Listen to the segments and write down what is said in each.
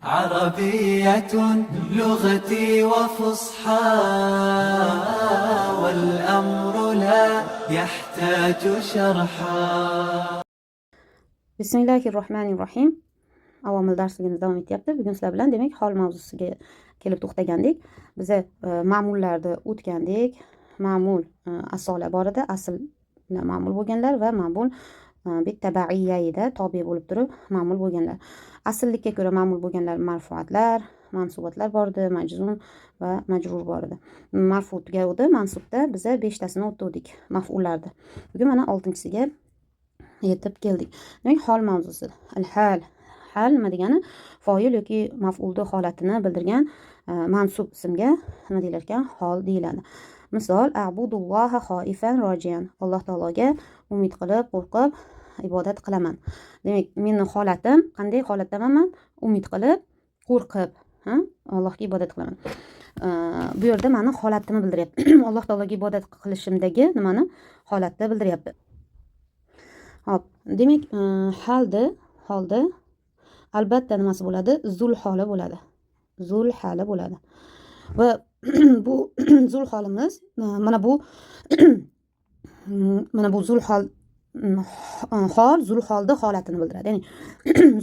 عربية لغتي وفصحى والأمر لا يحتاج شرحا. Bismillahirrohmanirrohim. Avomil darsligimiz davom etyapti. Bugun sizlar bilan demak hol mavzusiga kelib to'xtagandik. Biz ma'mullarni o'tgandik. Ma'mul asola bor edi, asl bilan ma'mul bo'lganlar va ma'mul bittabaiyida tobe bo'lib turib ma'mul bo'lganlar. Asllikka ko'ra ma'mul bo'lganlar marfuatlar, mansubatlar bor edi, majzum va majrur bor edi. Marfuatga o'di, mansubda biz 5 tasini o'tdik, maf'ullarni. Bugun mana 6-chisiga yetib keldik. Demak, hol mavzusi. Al-hal. Hal nima degani? Foil yoki maf'ulni holatini bildirgan mansub ismga nima deyilar ekan? Hol deyiladi. Misol, a'budulloha xoifan rojiyan. Alloh taologa umid qilib, qo'rqib ibodat qilaman. Demak, meni holatim qanday holatdaman? Umid qilib, qo'rqib, Allohga ibodat qilaman. Bu yerda meni holatni bildiryapti. Alloh taologa ibodat qilishimdagi nimani? Holatni bildiryapti. Hop, demak, holda albatta nimasi bo'ladi? Zul holi bo'ladi. Zul hali bo'ladi. Va bu zul holimiz mana bu zul hol zul holda holatini bildiradi. Ya'ni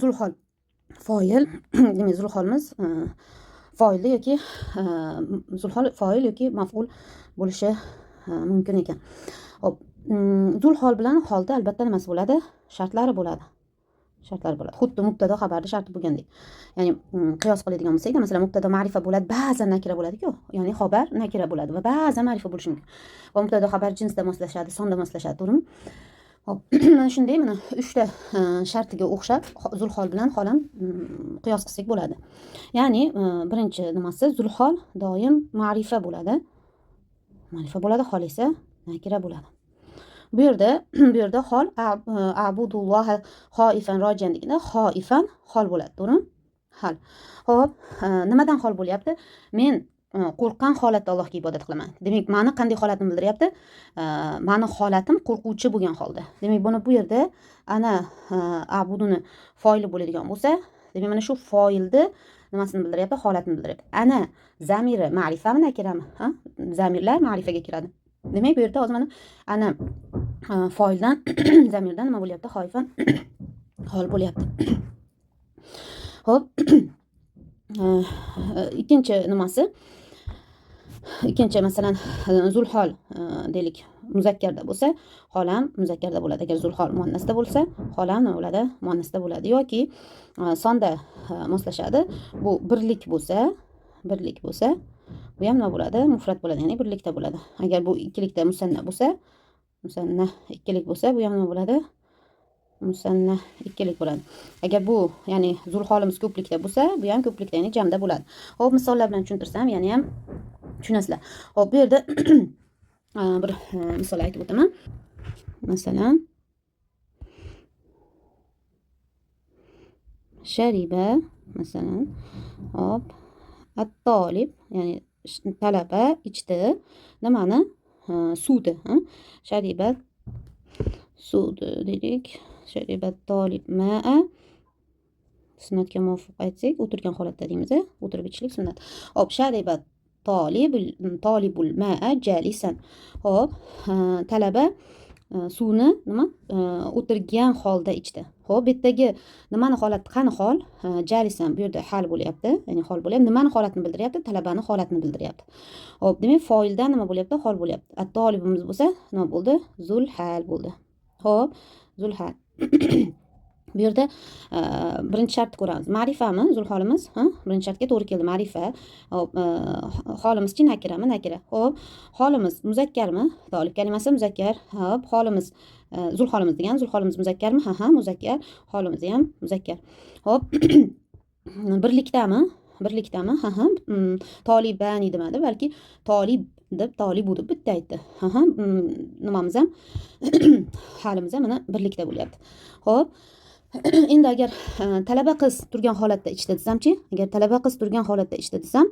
zul hol foil, demak zul holimiz foilda yoki zul hol foil yoki maf'ul bo'lishi mumkin ekan. Hop, zul hol bilan holda albatta nimasi bo'ladi? Shartlari bo'ladi. Xuddi mubtado xabarda sharti bo'lgandek. Ya'ni qiyos qiladigan bo'lsak, masalan, mubtado ma'rifa bo'ladi, ba'zan nakira bo'ladi-ku. Ya'ni xabar nakira bo'ladi va ba'zan ma'rifa bo'lishi mumkin. Va mubtado xabar jinsda moslashadi, sonda moslashadi, to'g'rimi? Hop, mana shunday, mana 3 ta shartiga o'xshab zul hol bilan hol ham qiyos qilsak bo'ladi. Ya'ni birinchi nimasi? Zul hol doim ma'rifa bo'ladi. Hol esa nakira bo'ladi. Bu yerda hol a'budulloha xoifan rojiyan deganda xoifan hol bo'ladi, to'g'rimi? Hal. Xo'p, nimadan hol bo'lyapti? Men qo'rqqan holatda Allohga ibodat qilaman. Demak, meni qanday holatni bildiryapti? Meni holatim qo'rquvchi bo'lgan holda. Demak, buni bu yerda ana a'buduni foili bo'ladigan bo'lsa, demak mana shu foilni nimasini bildiryapti? Holatini bildiryapti. Ana zamiri ma'rifami, nakirami? Zamirlar ma'rifaga kiradi. Demak, bu yerda hozir mana ana foildan zamirdan nima bo'lyapti? Xoifan hol bo'lyapti. Xo'p, ikkinchi masalan zul hol deylik muzakkarda bo'lsa, hol ham muzakkarda bo'ladi. Agar zul hol muannasda bo'lsa, hol ham nima bo'ladi? Muannasda bo'ladi. Yoki sonda moslashadi. Bu birlik bo'lsa, bu ham nima bo'ladi? Mufrat bo'ladi, ya'ni birlikda bo'ladi. Agar bu ikkilikda musanna bo'lsa, ikkilik bo'lsa, bu ham nima bo'ladi? Musanna ikkilik bo'ladi. Agar bu, ya'ni zul holimiz ko'plikda bo'lsa, bu ham ko'plikda, ya'ni jamda bo'ladi. Xo'p, misollar bilan tushuntirsam, ya'ni ham tushunasizlar. Xo'p, bu yerda bir misol aytib o'taman. Masalan, shariba, masalan, hop, at-tolib, ya'ni talaba ichdi nimani? Suvdi, sharibat suvdi dedik. Sharibat tolib ma'a, sunnatga muvofiq aytsak, o'tirgan holatda deymiz, o'tirib ichishlik sunnat. Hop, sharibat tolibul ma'a jalisan. Hop, talaba suvni nima? O'tirgan holda ichdi. Hop, bu yerdagi nimani holati? Qani hol? Jalisan bu yerda hal bo'lyapti, ya'ni hol bo'lyapti. Nimani holatini bildiryapti? Talabani holatini bildiryapti. Hop, demak foildan nima bo'lyapti? Hol bo'lyapti. At-tolibimiz bo'lsa, nima bo'ldi? Zul hal bo'ldi. Hop, zul hal. Bu yerda birinchi shartni ko'ramiz. Ma'rifami zul holimiz? Birinchi shartga to'g'ri keldi, ma'rifa. Hop, holimizchi nakirami? Nakira. Hop, holimiz muzakkarmi? Tolib kalimasi muzakkar. Hop, holimiz zul holimiz degan, zul holimiz muzakkarmi? Ha, muzakkar. Holimiz ham muzakkar. Hop, birlikdami? Ha, tolibani demadi, balki tolib deb tolibu deb bitta aytdi. Nimamiz ham halimiz ham mana birlikda bo'lyapti. Hop, endi agar talaba qiz turgan holatda ichdi desamchi, agar talaba qiz turgan holatda ichdi desam,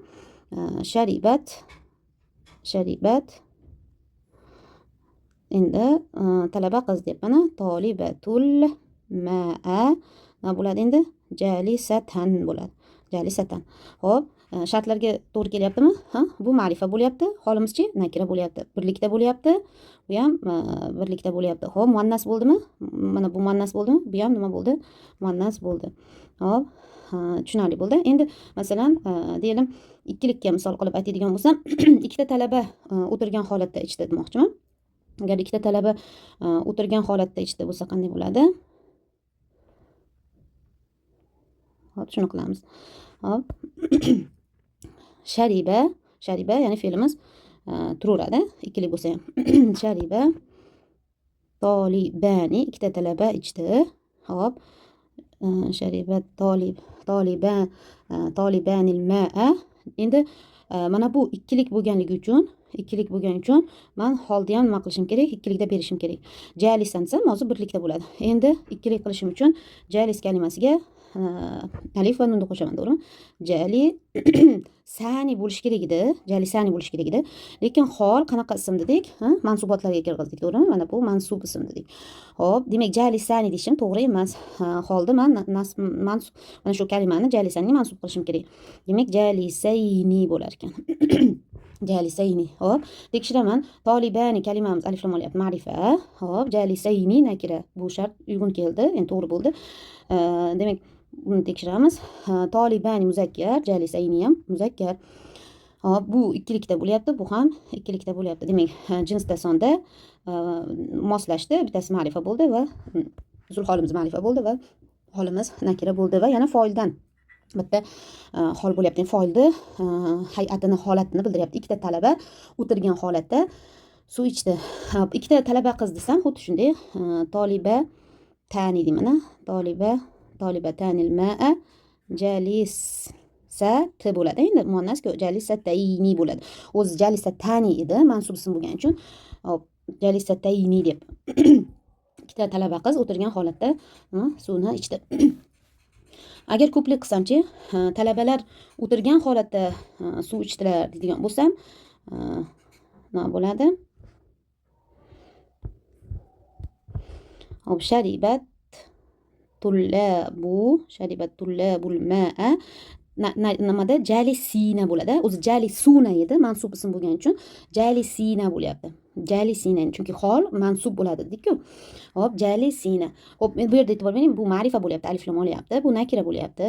sharibat endi talaba qiz deb mana tolibatul ma'a nima bo'ladi endi? Jalisatan bo'ladi. jalisatan. Xo'p, shartlarga to'g'ri kelyaptimi? Ha, bu ma'rifa bo'lyapti. Holimizchi nakira bo'lyapti. Birlikda bo'lyapti. Bu ham birlikda bo'lyapti. Xo'p, muannas bo'ldimi? Mana bu muannas bo'ldimi? Bu ham nima bo'ldi? Muannas bo'ldi. Xo'p, tushunarli bo'ldi. Endi masalan, deylik ikkilikka misol qilib aytadigan bo'lsam, ikkita talaba o'tirgan holatda ichdi demoqchiman. Agar ikkita talaba o'tirgan holatda ichdi bo'lsa qanday bo'ladi? Hop, shuni qilamiz. Hop. Shariba, ya'ni fe'limiz turaveradi, ikkilik bo'lsa ham. Shariba tolibani, ikkita talaba ichdi. Hop. Shariba tolibanil ma'a. Endi mana bu ikkilik bo'lganligi uchun men holda ham nima qilishim kerak? Ikkilikda berishim kerak. Jalisan desam, hozir birlikda bo'ladi. Endi ikkilik qilishim uchun jalis kalimasiga alif va nunni qo'shaman, to'g'rimi? Jali sani bo'lish kerak edi. Jali sani bo'lish kerak edi. Lekin hol qanaqa ism dedik? Mansubotlarga kirgizdik, to'g'rimi? Mana bu mansub ism dedik. Hop, demak jali sani deshim to'g'ri emas. Holda men mansub mana shu kalimani jali sani mansub qilishim kerak. Demak jali sayni bo'lar ekan. Jalisayni. Hop, tekshiraman. Tolibani kalimamiz alif lam olyapti, ma'rifa. Hop, jalisayni nakira. Bu shart uyg'un keldi, endi to'g'ri bo'ldi. Demak, buni tekshiramiz. Tolibani muzakkar, jalisayni ham muzakkar. Hop, bu ikkilikda bo'lyapti, bu ham ikkilikda bo'lyapti. Demak, jinsda sonda moslashdi. Bittasi ma'rifa bo'ldi va zulholimiz ma'rifa bo'ldi va holimiz nakira bo'ldi va yana foildan bitta hol bo'lyapti. Foilni hay'atini, holatini bildiryapti. Ikkita talaba o'tirgan holatda suv ichdi. Ikkita talaba qiz desam, xuddi shunday toliba tani deyman. Toliba tanil ma'a jalisat bo'ladi. Endi muannas-ku jalisatayni bo'ladi. O'zi jalisatani edi, mansub ism bo'lgani uchun hop jalisatayni deb ikkita talaba qiz o'tirgan holatda suvni ichdi. Agar ko'plik qilsamchi, talabalar o'tirgan holatda suv ichdilar deydigan bo'lsam, nima bo'ladi? Hop, sharibat tullabul ma'a nimada jalisina bo'ladi. O'zi jalisuna edi, mansub ism bo'lgani uchun jalisina bo'lyapti. Jalisina, chunki hol mansub bo'ladi dedik-ku. Hop, jalisina. Hop, bu yerda e'tibor bering, bu ma'rifa bo'lyapti, alif lam olyapti, bu nakira bo'lyapti.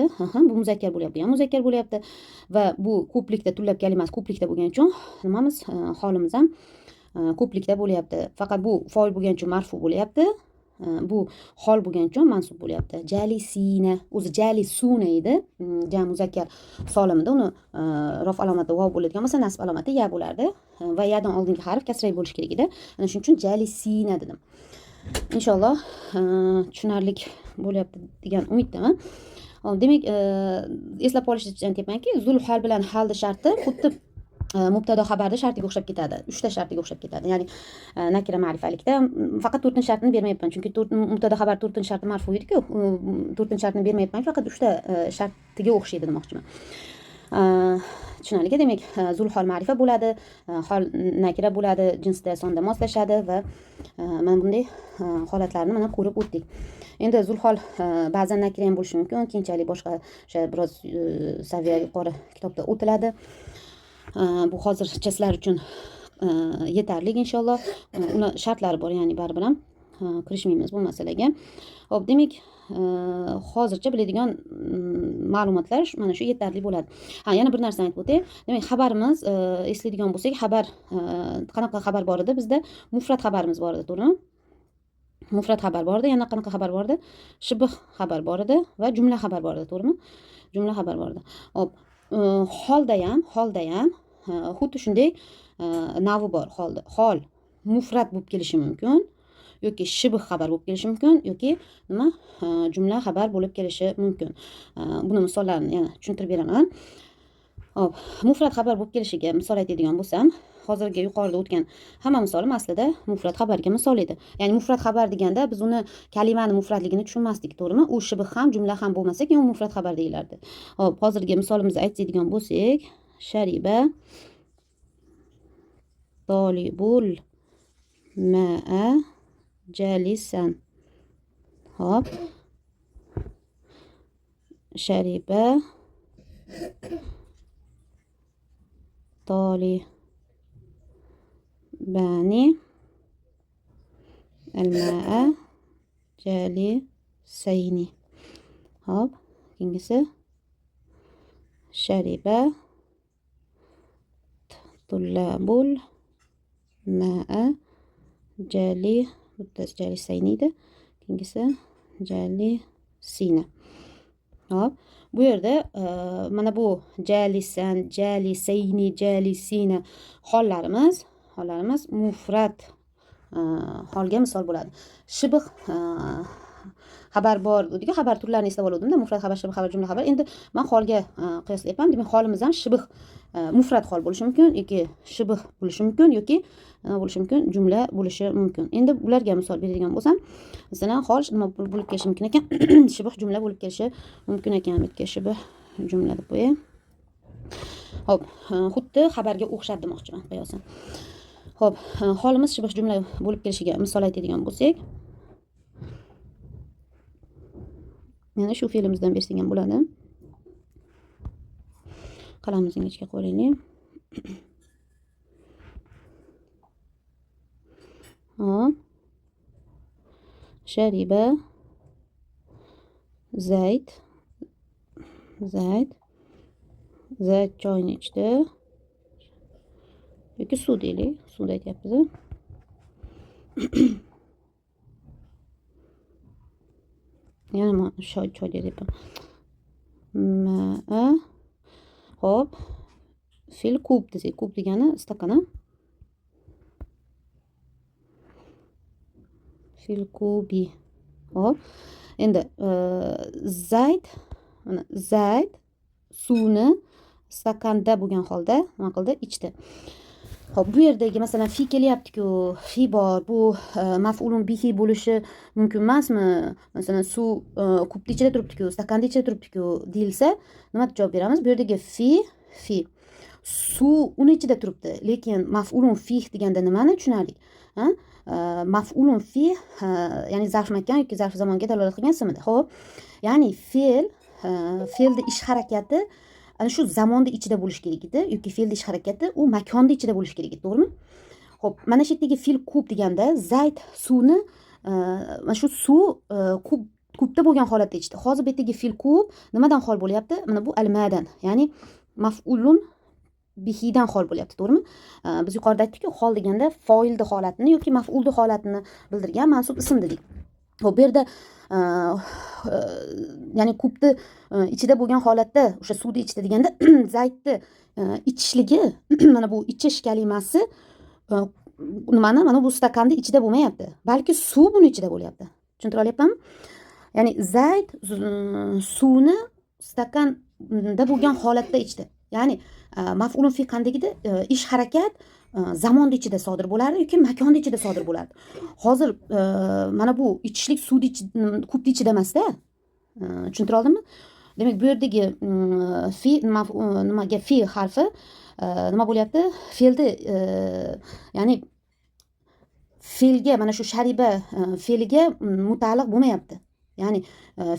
Bu muzakkar bo'lyapti, ham muzakkar bo'lyapti va bu ko'plikda, tullab kalimasi ko'plikda bo'lgani uchun nimamiz, holimiz ham ko'plikda bo'lyapti. Faqat bu foil bo'lgani uchun marfu bo'lyapti. Bu hol bo'lgani uchun mansub bo'lyapti. Jalisina, o'zi jalisuna edi, jam muzakkar solimida, uni rof alomati vav bo'ladigan bo'lsa, nasb alomati ya bo'lardi va yadan oldingi harf kasra bo'lish kerak edi. Ana shuning uchun jalisina dedim. Inshaalloh tushunarli bo'lyapti degan umiddaman. Demak, eslab qolish uchun aytyapmanki, zul hal bilan halni sharti xuddi mubtado xabarda shartiga o'xshab ketadi. 3 ta shartiga o'xshab ketadi. Ya'ni nakira ma'rifalikda faqat 4-chi shartini bermayapman, chunki mubtado xabar 4-chi sharti marfu edi-ku. 4-chi shartini bermayapman, faqat 3 ta shartiga o'xshaydi demoqchiman. Tushunarli. Demak, zulhol ma'rifa bo'ladi, hol nakira bo'ladi, jinsda sonda moslashadi va mana bunday holatlarni mana ko'rib o'tdik. Endi zulhol ba'zan nakira ham bo'lishi mumkin, keyinchalik boshqa o'sha biroz saviya yuqori kitobda o'tiladi. Bu hozircha sizlar uchun yetarli inshaalloh. Uni shartlari bor, ya'ni baribir ham kirishmaymiz bu masalaga. Xo'p, demak, hozircha biladigan ma'lumotlar mana shu yetarli bo'ladi. Yana bir narsani aytib o'tay. Demak, xabarimiz eslaydigan bo'lsak, xabar qanaqa xabar bor edi? Bizda mufrat xabarimiz bor edi, to'g'rimi? Mufrat xabar bor edi, yana qanaqa xabar bor edi? Shibh xabar bor edi va jumla xabar bor edi, to'g'rimi? Jumla xabar bor edi. Hop, holda ham xuddi shunday navi bor. Hol mufrat bo'lib kelishi mumkin, yoki shibh xabar bo'lib kelishi mumkin, yoki nima jumla xabar bo'lib kelishi mumkin. Buni misollarini yana tushuntirib beraman. Hop, mufrat xabar bo'lib kelishiga misol aytadigan bo'lsam, hozirgi yuqorida o'tgan hamma misolim aslida mufrat xabarga misol edi. Ya'ni mufrat xabar deganda biz uni kalimani mufratligini tushunmasdik, to'g'rimi? U shibh ham, jumla ham bo'lmasa, keyin u mufrat xabar deyilardi. Hop, hozirgi misolimizni aytadigan bo'lsak, shariba tolibul ma'a jalisan. Hop, shariba طالبان الماء جالسين. hop keyingisi شرب طلاب الماء جالسين edi. Keyingisi jalisina. Hop. Bu yerda mana bu jalisan, jalisayni, jalisina hollarimiz mufrat holga misol bo'ladi. Shibh xabar bor dedik, xabar turlarini eslab oluvdimda, mufrat xabar, shibh xabar, jumla xabar. Endi men holga qiyoslayapman. Demak, holimiz ham shibh mufrat hol bo'lishi mumkin yoki shibh bo'lishi mumkin yoki bo'lishi mumkin, jumla bo'lishi mumkin. Endi bularga misol beradigan bo'lsam, masalan, hol nima bo'lib kelishi mumkin ekan? Shibh jumla bo'lib kelishi mumkin ekan. Bitga shibh jumla deb qo'yay. Hop, xuddi xabarga o'xshab demoqchiman qiyosan. Hop, holimiz shibh jumla bo'lib kelishiga misol aytadigan bo'lsak, mana shu fe'limizdan bersak ham bo'ladi. Qalamimizni ichiga qo'yaylik. Hop. Shariba Zayd choyni ichdi. Yoki suv deylik, suvni aytyapmiz. Yana choy deyapman. Ma hop. Fil kub desak, kub degani stakan. Fil kubi. Hop. Endi Zayd suvni stakanda bo'lgan holda nima qildi? Ichdi. Hop, bu yerdagi masalan fi kelyapti-ku, fi bor. Bu maf'ulun bihi bo'lishi mumkin emasmi? Masalan, suv kubni ichida turibdi-ku, stakanda ichida turibdi-ku deyilsa, nima deb javob beramiz? Bu yerdagi fi. Suv uni ichida turibdi, lekin maf'ulun fih deganda nimani tushunardik? Maf'ulun fih, ya'ni zarf makan yoki zarf zamonga dalolat qilgan ismida. Xo'p, ya'ni fe'lni ish harakati ana shu zamonda ichida bo'lishi kerak edi yoki fe'lni ish harakati u makonda ichida bo'lishi kerak edi, to'g'rimi? Xo'p, mana shu yerdagi fil kub deganda Zayd suvni mana shu suv kubda bo'lgan holatda ichdi. Hozir bu yerdagi fil kub nimadan hol bo'lyapti? Mana bu almadan, ya'ni maf'ulun bihidan hol bo'lyapti, to'g'rimi? Biz yuqorida aytdik-ku, hol deganda foilni holatini yoki maf'ulni holatini bildirgan mansub ism dedik. Xo'p, bu yerda ya'ni kubni ichida bo'lgan holatda o'sha suvni ichdi deganda Zaydni ichishligi mana bu ichish kalimasi nimani? Mana bu stakanning ichida bo'lmayapti, balki suv buni ichida bo'lyapti. Tushuntira olyapmanmi? Ya'ni Zayd suvni stakanda bo'lgan holatda ichdi. Ya'ni maf'ulun fi qandagida ish harakat zamonda ichida sodir bo'lardi yoki makonda ichida sodir bo'lardi. Hozir mana bu ichishlik suvni kubni ichida emas-da. Tushuntira oldimmi? Demak, bu yerdagi fi nimaga fi harfi nima bo'lyapti? Fe'lni ya'ni fe'lga mana shu shariba fe'liga mutaalliq bo'lmayapti. Ya'ni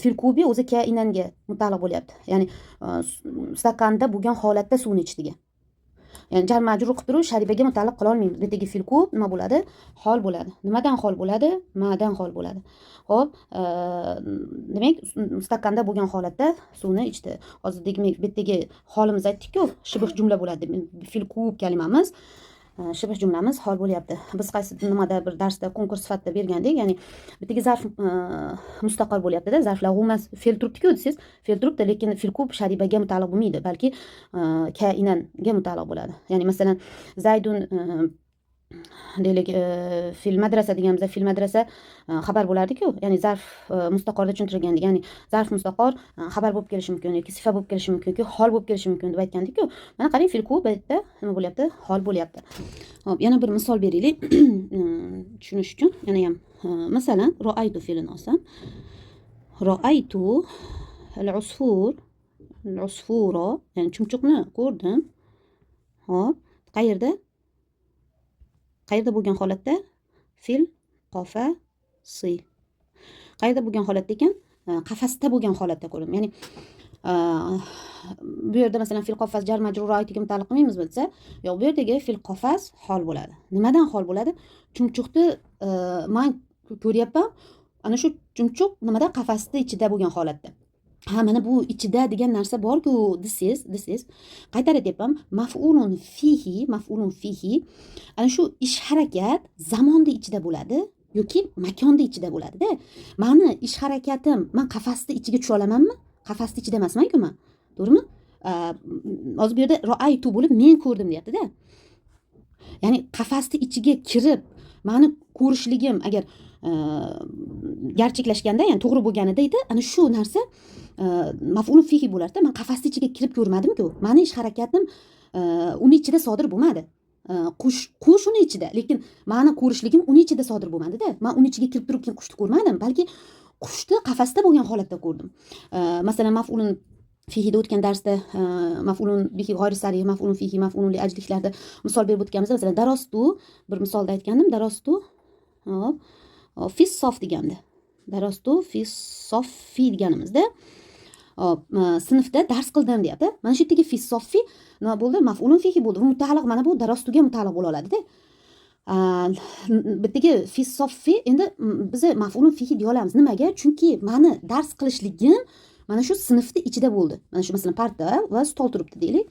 fil kubi o'zi kainanga mutaalliq bo'lyapti. Ya'ni stakanda bo'lgan holatda suvni ichdiga. Ya'ni jar majrur qilib turib sharibaga mutaalliq qila olmaymiz. Bu yerdagi fil kub nima bo'ladi? Hol bo'ladi. Nimadan hol bo'ladi? Madan hol bo'ladi. Xo'p, demak, stakanda bo'lgan holatda suvni ichdi. Hozir demak, bu yerdagi holimiz aytdik-ku, shibh jumla bo'ladi. Fil kub kalimamiz shibh jumlamiz hol bo'lyapti. Biz qaysi nimada bir darsda konkurs sifatida bergandik, ya'ni bittaga zarf mustaqil bo'lyapti-da, zarflar emas, fe'l turibdi-ku desiz, fe'l turibdi, lekin fil kub sharibaga mutaalliq bo'lmaydi, balki kainanga mutaalliq bo'ladi. Ya'ni masalan, Zaydun deylik, fil madrasa deganimizda fil madrasa xabar bo'lardi-ku, ya'ni zarf mustaqorda tushuntirgandik. Ya'ni zarf mustaqor xabar bo'lib kelishi mumkin yoki sifa bo'lib kelishi mumkin yoki hol bo'lib kelishi mumkin deb aytgandik-ku. Mana qarang, fil kub bu yerda nima bo'lyapti? Hol bo'lyapti. Hop, yana bir misol beraylik tushunish uchun. Yana ham masalan, ro'aytu fe'lini olsam, ro'aytu al-usfura, ya'ni chumchuqni ko'rdim. Hop, qayerda bo'lgan holatda? Fil qafasi. Qayerda bo'lgan holatda ekan? Qafasda bo'lgan holatda ko'rdim. Ya'ni bu yerda masalan fil qafas jar majrur roitiga mutaalliq qilmaymizmi desa, yo'q, bu yerdagi fil qafas hol bo'ladi. Nimadan hol bo'ladi? Chumchuqni men ko'ryapman. Ana shu chumchuq nimada? Qafasning ichida bo'lgan holatda. Ha, mana bu ichida degan narsa bor-ku, this is qaytarib aytyapman, maf'ulun fihi ana shu ish harakat zamonda ichida bo'ladi yoki makonda ichida bo'ladida. Mani ish harakatim, men qafasni ichiga tusha olamanmi? Qafasni ichida emasman-ku men. To'g'rimi? Hozir bu yerda ra'aytu bo'lib men ko'rdim deyapti-da. Ya'ni qafasni ichiga kirib mani ko'rishligim agar gerçeklashganda, ya'ni to'g'ri bo'lganida edi, ana shu narsa maf'ulun fihi bo'lardi. Men qafasni ichiga kirib ko'rmadim-ku. Mani ish harakatim uni ichida sodir bo'lmadi. Qush uni ichida, lekin mani ko'rishligim uni ichida sodir bo'lmadi-da. Men uni ichiga kirib turib keyin qushni ko'rmadim, balki qushni qafasda bo'lgan holatda ko'rdim. Masalan, maf'ulun fihida o'tgan darsda maf'ulun bihi g'oyri sarih, maf'ulun fihi, maf'ulun li ajliklarda misol berib o'tganmiz. Masalan, darostu bir misolda aytgandim. Darostu fi sof deganda. Darostu fi soffi deganimizda sinfda dars qildim deyapti. Mana shu yerdagi fi soffi nima bo'ldi? Maf'ulun fihi bo'ldi. Bu mutaalliq, mana bu darostuga mutaalliq bo'la oladi-da. Bittagi fi soffi endi biz maf'ulun fihi deya olamiz. Nimaga? Chunki meni dars qilishligim mana shu sinfni ichida bo'ldi. Mana shu masalan parta va stol turibdi deylik.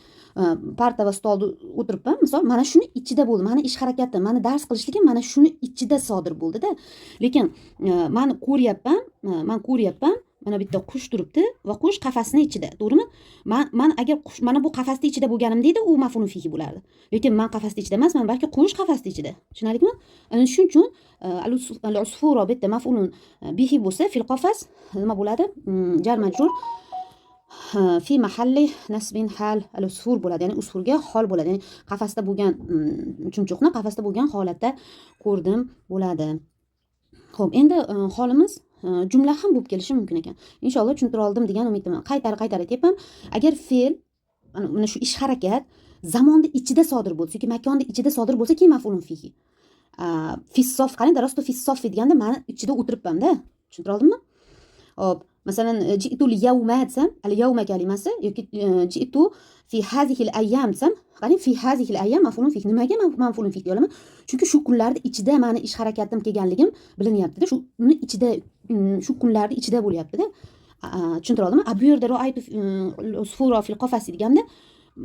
Parta va stolda o'tiribman. Misol mana shuni ichida bo'ldi. Meni ish harakatim, meni dars qilishligim mana shuni ichida sodir bo'ldi-da. Lekin men ko'ryapman, mana bitta qush turibdi va qush qafasning ichida, to'g'rimi? Men agar qush mana bu qafasning ichida bo'lganimda edi, u maf'ulun fihi bo'lardi. Lekin men qafasning ichida emasman, balki qush qafasning ichida. Tushunarlikmi? Ana shuning uchun al-usfura bitta maf'ulun bihi bo'lsa, fil qafas nima bo'ladi? Jar majrur fi mahalli nasbin hal al-usfur bo'ladi. Ya'ni usfurga hol bo'ladi. Ya'ni qafasda bo'lgan chumchuqni qafasda bo'lgan holatda ko'rdim bo'ladi. Xo'p, endi holimiz jumla ham bo'lib kelishi mumkin ekan. Inshaalloh tushuntira oldim degan umiddaman. Qaytarib aytyapman. Agar fe'l mana shu ish harakat zamonda ichida sodir bo'lsa yoki makonda ichida sodir bo'lsa, keyin maf'ulun fihi. Fissof, qarang, darostu fissof deganda meni ichida o'tiribman-da. Tushuntira oldimmi? Hop, masalan, ji'tu al-yawma desam, al-yawma kalimasi yoki ji'tu fi hazihi al-ayyam desam, qarang, fi hazihi al-ayyam maf'ulun fihi. Nimaga maf'ulun fihi deyolaman? Chunki shu kunlarda ichida meni ish harakatim kelganligim bilinyapti-da. Shu uni ichida, shu kunlarda ichida bo'lyapti-da. Tushuntira oldimmi? Bu yerda ra'aytu usfura fil qafas deganda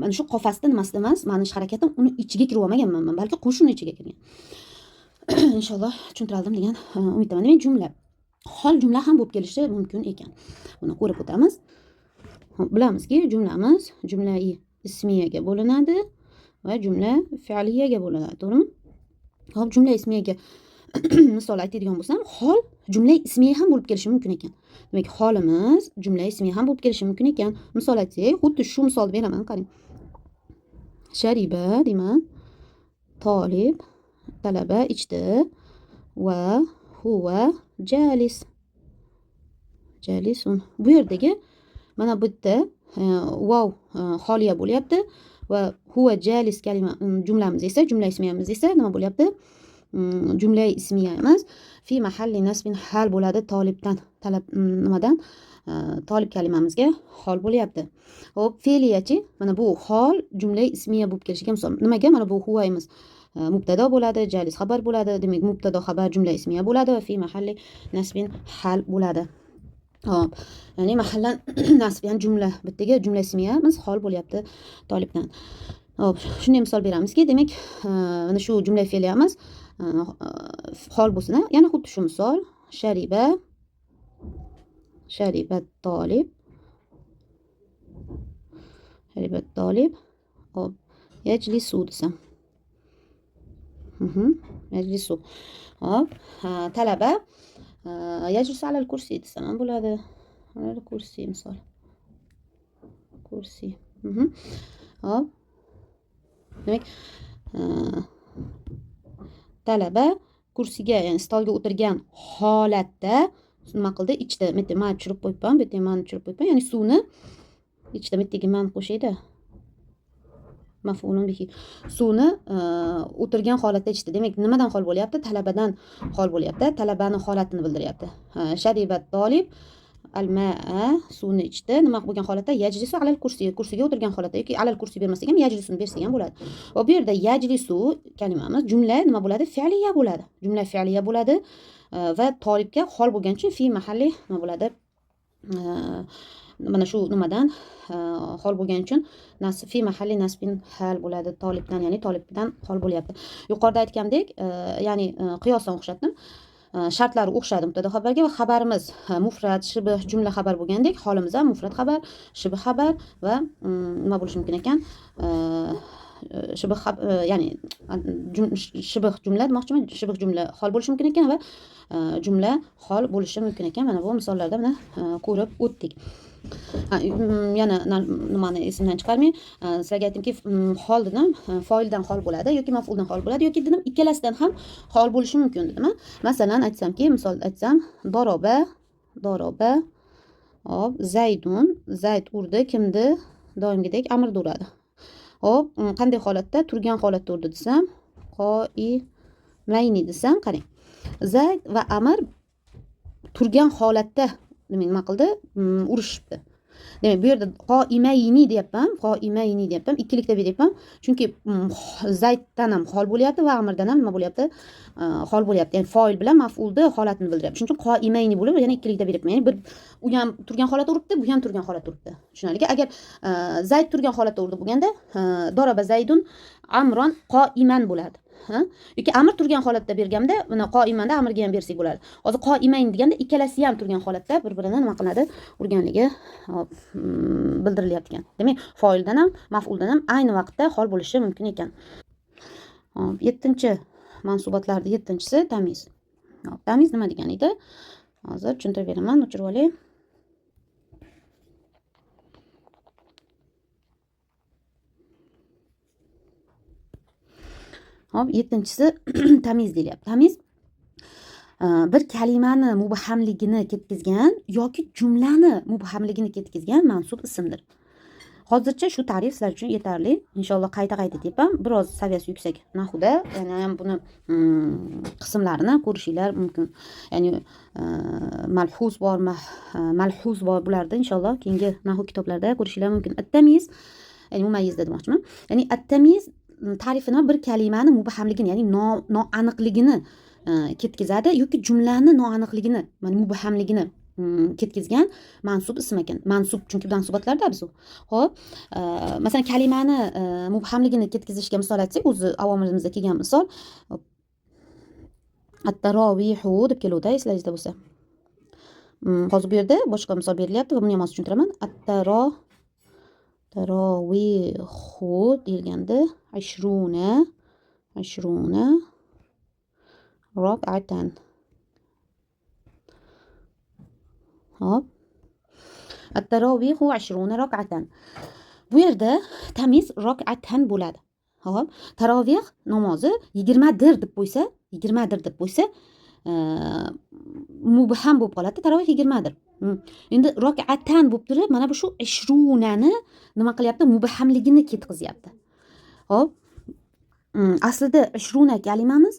mana shu qafasda nimasida emas, meni ish harakatim uni ichiga kirib olmaganman, balki qush uni ichiga kirgan. Inshaalloh tushuntira oldim degan umiddaman. Demak, jumla hol jumla ham bo'lib kelishi mumkin ekan. Buni ko'rib o'tamiz. Bilamizki, jumlamiz jumla ismiyaga bo'linadi va jumla fe'liyaga bo'linadi, to'g'rimi? Hop, jumla ismiyaga misol aytadigan bo'lsam, hol jumla ismiya ham bo'lib kelishi mumkin ekan. Demak, holimiz jumla ismiya ham bo'lib kelishi mumkin ekan. Misol aytsak, xuddi shu misolni beraman, qarang. Shariba deyman. Talib, talaba ichdi va huwa jalisun. Bu yerdagi mana bu yerda vav holiya bo'lyapti va huwa jalis kalima jumlamiz esa, jumla ismiyamiz esa nima bo'lyapti? Jumla ismiya emas, fi mahalli nasbin hal bo'ladi. Talibdan, talab nimadan? Talib kalimamizga hol bo'lyapti. Xo'p, fe'liyachi? Mana bu hol jumla ismiya bo'lib kelishiga misol. Nimaga? Mana bu huwa emas. Mubtado bo'ladi, jalis xabar bo'ladi. Demak, mubtado xabar jumla ismiya bo'ladi va fi mahalli nasbin hal bo'ladi. Hop, ya'ni mahallan nasb, ya'ni jumla bittaga jumla ismiyamiz hol bo'lyapti Tolibdan. Hop, shunday misol beramizki, demak, mana shu jumla fe'liyamiz hol bo'lsin. Yana xuddi shu misol, shariba Tolib. Shariba Tolib. Hop, yajlisu desam. Yajlisu. Hop, talaba yajlisu alal kursi desam ham bo'ladi. Alal kursi misol. Kursi. Hop. Demak, talaba kursiga, ya'ni stolga o'tirgan holatda nima qildi? Ichda, bitta man tushirib qo'yibman, bitta man tushirib qo'yibman. Ya'ni suvni ichda bittaga man qo'shaydi. Maf'ulun bihi. Suvni o'tirgan holatda ichdi. Demak, nimadan hol bo'lyapti? Talabadan hol bo'lyapti. Talabani holatini bildiryapti. Sharibat Tolib al-ma'a suvni ichdi. Nima bo'lgan holatda yajlisu alal kursi, kursiga o'tirgan holatda yoki alal kursi bermasak ham yajlisuni bersak ham bo'ladi. Va bu yerda yajlisu kalimamiz jumla nima bo'ladi? Fe'liya bo'ladi. Jumla fe'liya bo'ladi va tolibga hol bo'lgani uchun fi mahalli nima bo'ladi? Mana shu nimadan hol bo'lgani uchun fi mahalli nasbin hal bo'ladi. Tolibdan, ya'ni tolibdan hol bo'lyapti. Yuqorida aytgandek, ya'ni qiyosdan o'xshatdim. Shartlari o'xshadi mubtada xabarga va xabarimiz mufrad, shibh, jumla xabar bo'lgandek, holimiz ham mufrad xabar, shibh xabar va nima bo'lishi mumkin ekan? Shibh ya'ni shibh jumla demoqchiman, shibh jumla hol bo'lishi mumkin ekan va jumla hol bo'lishi mumkin ekan. Mana bu misollarda mana ko'rib o'tdik. Yana nimani esimdan chiqarmay, sizlarga aytdimki, hol dedim, foildan hol bo'ladi yoki maf'uldan hol bo'ladi yoki dedim ikkalasidan ham hol bo'lishi mumkin dedim. Masalan, aytsamki, misol aytsam, doroba hop, zaydun, zayd urdi, kimdi? Doimgidek amirni uradi. Hop, qanday holatda? Turgan holatda urdi desam, qoimayni desam, qarang. Zayd va amir turgan holatda nima qildi? Urishibdi. Demak, bu yerda qoimayni deyapman, ikkilikda beryapman. Chunki Zayddan ham hol bo'lyapti va amirdan ham nima bo'lyapti? Hol bo'lyapti. Ya'ni foil bilan maf'ulni holatini bildiryapti. Shuning uchun qoimayni bo'lib, yana ikkilikda beryapman. Ya'ni bir u ham turgan holatda uribdi, bu ham turgan holatda uribdi. Tushunarliki? Agar Zayd turgan holatda urdi bo'lganda, doroba Zaydun amron qoiman bo'ladi. Yoki amir turgan holatda berganda, mana qoimanda amirga ham bersak bo'ladi. Hozir qoimayn deganda ikkalasi ham turgan holatda bir-birini nima qiladi? Urganligi bildirilyapti ekan. Demak, foildan ham, maf'uldan ham ayni vaqtda hol bo'lishi mumkin ekan. Hop, 7-mansubotlarning 7-chisi tamiz. Hop, tamiz nima degani edi? Hozir tushuntirib beraman, o'chirib olay. Hop, 7-chisi tamiz deyilyapti. Tamiz bir kalimani mubhamligini ketkizgan yoki jumlani mubhamligini ketkizgan mansub ismdir. Hozircha shu ta'rif sizlar uchun yetarli. Inshaalloh qayta-qayta deyapman. Biroz saviyasi yuksak nahvda, ya'ni ham buni qismlarini ko'rishinglar mumkin. Ya'ni malhuz bor, bularda inshaalloh keyingi nahv kitoblarida ko'rishinglar mumkin. At-tamiz, ya'ni mumayyiz demoqchiman. Ya'ni at-tamiz ta'rifini bir kalimani mubhamligini, ya'ni noaniqligini ketkazadi yoki jumlani noaniqligini, ya'ni mubhamligini ketkazgan mansub ism ekan. Mansub chunki mansubotlarda biz. Xo'p, masalan kalimani mubhamligini ketkazishga misol aytsak, o'zi avomilimizda kelgan misol at-taravihu deb keluvdi, eslaringizda bo'lsa. Hozir bu yerda boshqa misol berilyapti va buni ham hozir tushuntiraman. Taravihu deyilganda 20 rak'atan. Hop. At-taravihu 20 rak'atan. Bu yerda tamiz rak'atan bo'ladi. Hop. Tarovih namozi 20 dir deb qo'ysa, mubham bo'lib qoladi. Tarovih 20 dir. Endi rak'atan bo'lib turib, mana bu shu 20 ni nima qilyapti? Mubhamligini ketkizyapti. Hop. Aslida 20 kalimamiz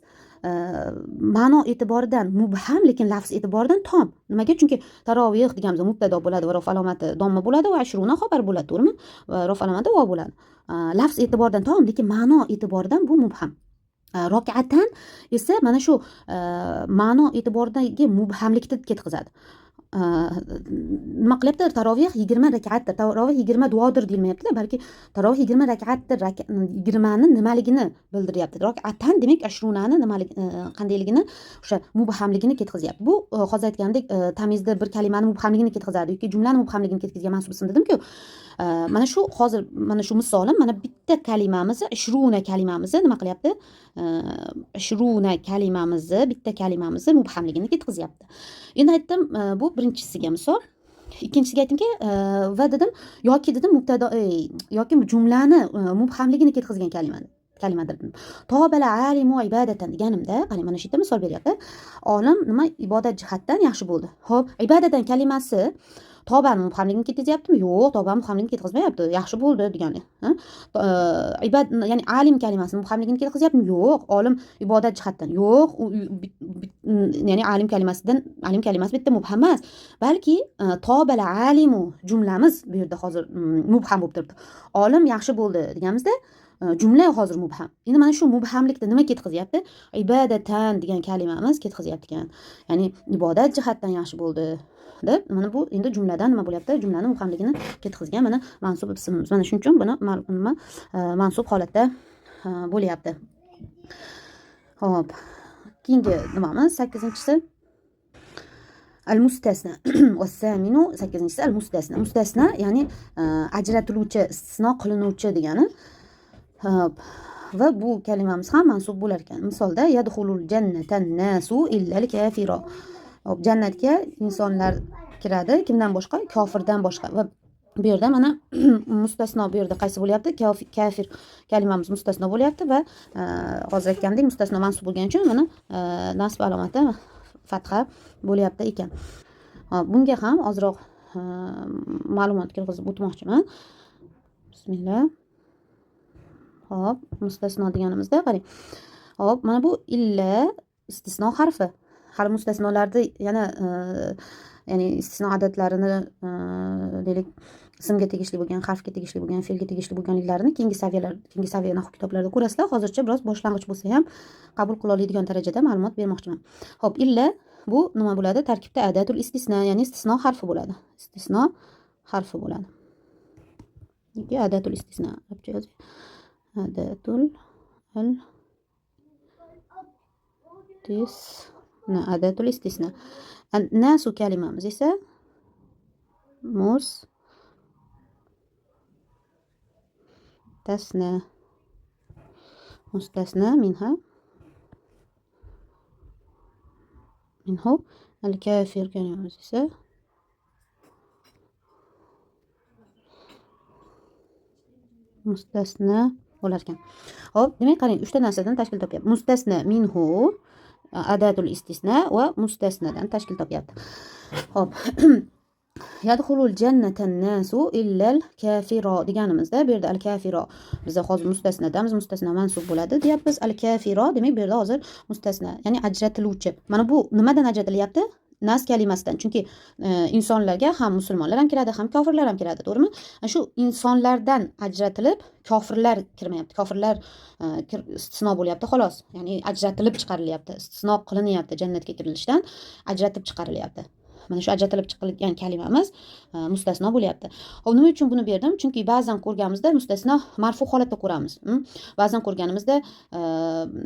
ma'no e'tiboridan mubham, lekin lafz e'tiboridan tom. Nimaga? Chunki tarovih deganimiz mubtado bo'ladi va rof alomati domma bo'ladi va 20 xabar bo'ladi, to'g'rimi? Va rof alomati vav bo'ladi. Lafz e'tiboridan tom, lekin ma'no e'tiboridan bu mubham. Rak'atan esa mana shu ma'no e'tiboridagi mubhamlikni ketkazadi. Nima qilyapti? Tarovih 20 rak'atdir. Tarovih 20 duodir deyilmayapti, balki tarovih 20 rak'atdir. 20 ni nimaligini bildiryapti. Rak'atan demak 20 ni qandayligini, o'sha mubhamligini ketkizyapti. Bu hozir aytgandek tamizda bir kalimani mubhamligini ketkazadi yoki jumlani mubhamligini ketkazgan mansub ism dedim-ku. Mana shu hozir mana shu misolim, mana bitta kalimamizni 20 kalimamizni nima qilyapti? 20 kalimamizni, bitta kalimamizni mubhamligini ketkizyapti. Endi aytdim, bu birinchisiga misol. Ikkinchisiga aytdimki, va dedim yoki dedim mubtado yoki jumlani mubhamligini ketkizgan kalimadir dedim. Tobala alimu ibadatan deganimda, qarang mana shu yerda misol beryapti. Olim nima ibodat jihatdan yaxshi bo'ldi. Xo'p, ibadatan kalimasi tobani mubhamligini ketkazyaptimi? Yo'q, tobani mubhamligini ketkazmayapti. Yaxshi bo'ldi degani. Ya'ni alim kalimasini mubhamligini ketkazyaptimi? Yo'q. Olim ibodat jihatdan. Yo'q. Ya'ni alim kalimasi bitta mubham emas. Balki tobal alimu jumlamiz bu yerda hozir mubham bo'lib turibdi. Olim yaxshi bo'ldi deganimizda jumla hozir mubham. Endi mana shu mubhamlikda nima ketkazyapti? Ibadatan degan kalimamiz ketkazyapti ekan. Ya'ni ibodat jihatdan yaxshi bo'ldi deb, mana bu endi jumladan nima bo'lyapti? Jumlani mubhamligini ketkazgan mana mansub ismimiz. Mana shuning uchun buni mansub holatda bo'lyapti. Xo'p. Keyingi nimamiz 8-inchisi al-mustasna. Was-saminu 8-inchisi al-mustasna. Mustasna ya'ni ajratiluvchi, istisno qilinuvchi degani. Va bu kalimamiz ham mansub bo'lar ekan. Misolda yadkhulul jannatan nasu illal kafira. Hop, jannatga insonlar kiradi, kimdan boshqa? Kofirdan boshqa. Va bu yerda mana mustasno bu yerda qaysi bo'lyapti? Kafir kalimamiz mustasno bo'lyapti va hozir aytgandek mustasno mansub bo'lgani uchun mana nasb alomati fatha bo'lyapti ekan. Hop, bunga ham ozroq ma'lumot kirgizib o'tmoqchiman. Bismillah. Hop, mustasno deganimizda qarang. Hop, mana bu illa istisno harfi. Hali mustasnolarni yana ya'ni istisno odatlarini deylik ismga tegishli bo'lgan, harfga tegishli bo'lgan, fe'lga tegishli bo'lganliklarini keyingi saviya nahv kitoblarida ko'rasizlar. Hozircha biroz boshlang'ich bo'lsa ham qabul qila oladigan darajada ma'lumot bermoqchiman. Hop, illa bu nima bo'ladi? Tarkibda adatul istisno, ya'ni istisno harfi bo'ladi. Istisno harfi bo'ladi. Yoki adatul istisno deb yozing. Adatul istisna. Nasu kalimamiz esa mustasna minhu al-kafir kalimamiz esa mustasna bo'lar ekan. Hop, demak qarang, 3 ta narsadan tashkil topyapti. Mustasna minhu adatul istisna va mustasnadan tashkil topyapti. Hop. Yadkhulul jannatan nasu illal kafira deganimizda bu yerda al kafira biz hozir mustasnadamiz, mustasna mansub bo'ladi deyapmiz. Al kafira demak bu yerda hozir mustasna, ya'ni ajratiluvchi. Mana bu nimadan ajratilyapti? Nas kalimasidan. Chunki insonlarga ham musulmonlar ham kiradi, ham kofirlar ham kiradi, to'g'rimi? Shu insonlardan ajratilib kofirlar kirmayapti. Kofirlar istisno bo'lyapti xolos. Ya'ni ajratilib chiqarilyapti, istisno qilinyapti, jannatga kirilishdan ajratib chiqarilyapti. Mana shu ajratilib chiqilgan kalimamiz mustasno bo'lyapti. Hop, nima uchun buni berdim? Chunki ba'zan ko'rganimizda mustasno marfu holatda ko'ramiz. Ba'zan ko'rganimizda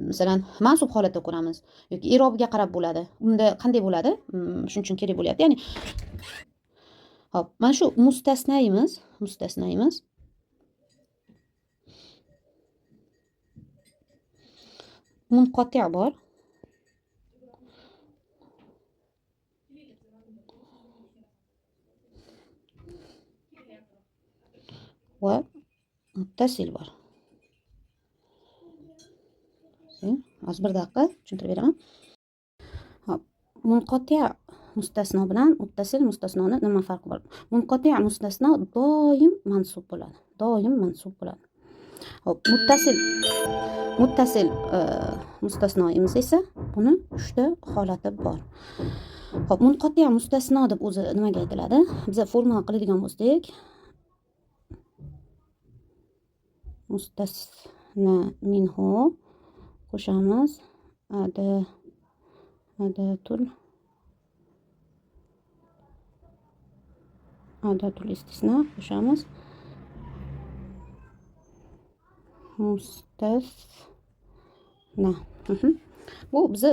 masalan mansub holatda ko'ramiz yoki i'robiga qarab bo'ladi. Unda qanday bo'ladi? Shuning uchun kerak bo'lyapti. Ya'ni hop, mana shu mustasnayimiz munqati' bor. Va muttasil bor. Hozir bir daqiqa tushuntirib beraman. Hop, munqati' mustasno bilan muttasil mustasnoni nima farqi bor? Munqati' mustasno doim mansub bo'ladi. Hop, muttasil mustasnoimiz esa buni 3 ta holati bor. Hop, munqati' mustasno deb o'zi nimaga aytiladi? Biz formula qiladigan bo'lsak, mustasna minhu qo'shamiz adatul istisna qo'shamiz mustasna. Bu bizni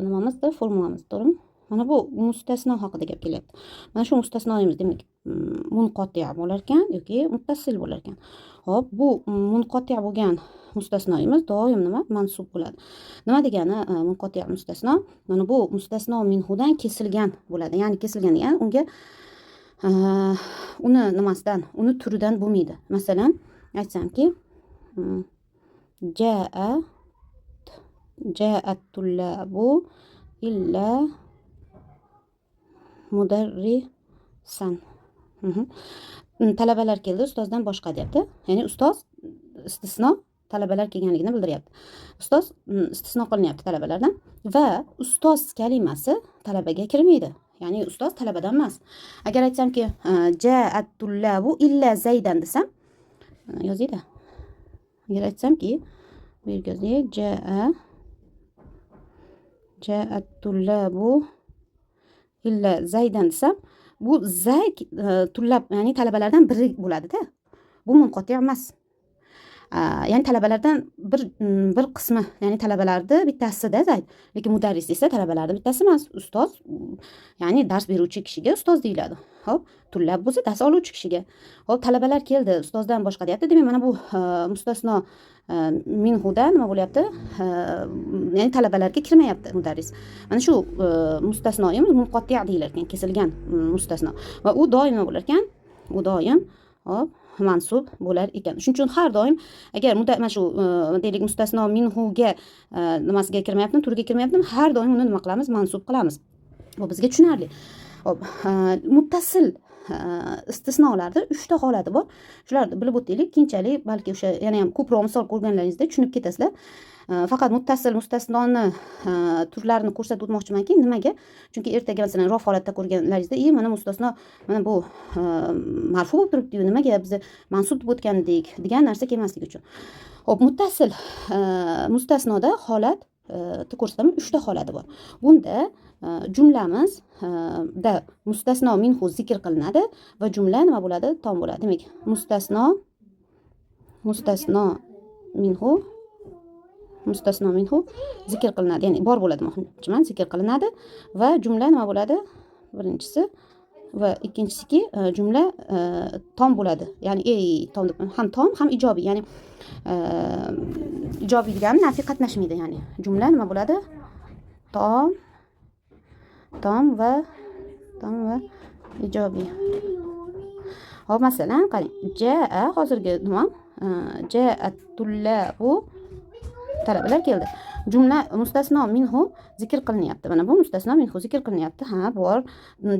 nimamizda formulamizda, to'g'rimi? Mana bu mustasno haqida gap kelyapti. Mana shu mustasnoimiz demak munqati' bo'lar ekan yoki muttasil bo'lar ekan. Hop, bu munqati' bo'lgan mustasnoimiz doim nima? Mansub bo'ladi. Nima degani munqati' mustasno? Mana bu mustasno minhudan kesilgan bo'ladi. Ya'ni kesilgan degani unga uni nimasidan, uni turidan bo'lmaydi. Masalan, aytsamki, ja'at tullabu illa mudarrisan Mhm. Talabalar keldi, ustozdan boshqa deyapti. Ya'ni ustoz istisno talabalar kelganligini bildiryapti. Ustoz istisno qilinyapti talabalardan va ustoz kalimasi talabaga kirmaydi. Ya'ni ustoz talabadan emas. Agar aytsamki ja'at tullabu illa zaydan desam, yozaydi. Agar aytsamki bu yerga yozaylik, ja'at tullabu illa zaydan desam, bu zayd tullab, ya'ni talabalardan biri bo'ladi-da. Bu munqati emas. Ya'ni talabalardan bir qismi, ya'ni talabalarni bittasida zayd. Lekin mudarris esa talabalarni bittasi emas. Ustoz, ya'ni dars beruvchi kishiga ustoz deyiladi. Xo'p, tullab bo'lsa dars oluvchi kishiga. Xo'p, talabalar keldi, ustozdan boshqa deyapti. Demak, mana bu mustasno minhudan nima bo'lyapti? Ya'ni talabalarga kirmayapti mudarris. Mana shu mustasnoimiz munqati deyilar ekan, kesilgan mustasno. Va u doim nima bo'lar ekan? U doim hop mansub bo'lar ekan. Shuning uchun har doim agar mana shu deylik mustasno minhuga nimasiga kirmayaptimi, turiga kirmayaptimi, har doim uni nima qilamiz? Mansub qilamiz. Bu bizga tushunarli. Hop, muttasil istisnolarda 3 ta holati bor. Shularni bilib o'taylik. Keyinchalik balki o'sha yana ham ko'proq misol ko'rganlaringizda tushunib ketasizlar. Faqat muttasil mustasnoni turlarini ko'rsatib o'tmoqchimanki, nimaga? Chunki ertaga masalan rof holatda ko'rganlaringizda, mana mustasno, mana bu marfu bo'lib turibdi-yu, nimaga biz mansub deb o'tgandik degan narsa kelmasligi uchun. Hop, muttasil mustasnoda holat ko'rsataman, 3 ta holati bor. Bunda jumlamiz da mustasno minhu zikr qilinadi va jumla nima bo'ladi? Tom bo'ladi. Demak, mustasno minhu zikr qilinadi. Ya'ni bor bo'ladi, demoqchiman, zikr qilinadi va jumla nima bo'ladi? Birinchisi va ikkinchisiki jumla tom bo'ladi. Ya'ni tom deb ham tom, ham ijobiy. Ya'ni ijobiy degani nafiy qatnashmaydi. Ya'ni jumla nima bo'ladi? Tom va ijobiy. Hop, masalan, qarang. Jaa hozirgi nima? Ja'at tullabu, talabalar keldi. Jumla mustasno minhu zikr qilinyapti. Mana bu mustasno minhu zikr qilinyapti. Ha, bor.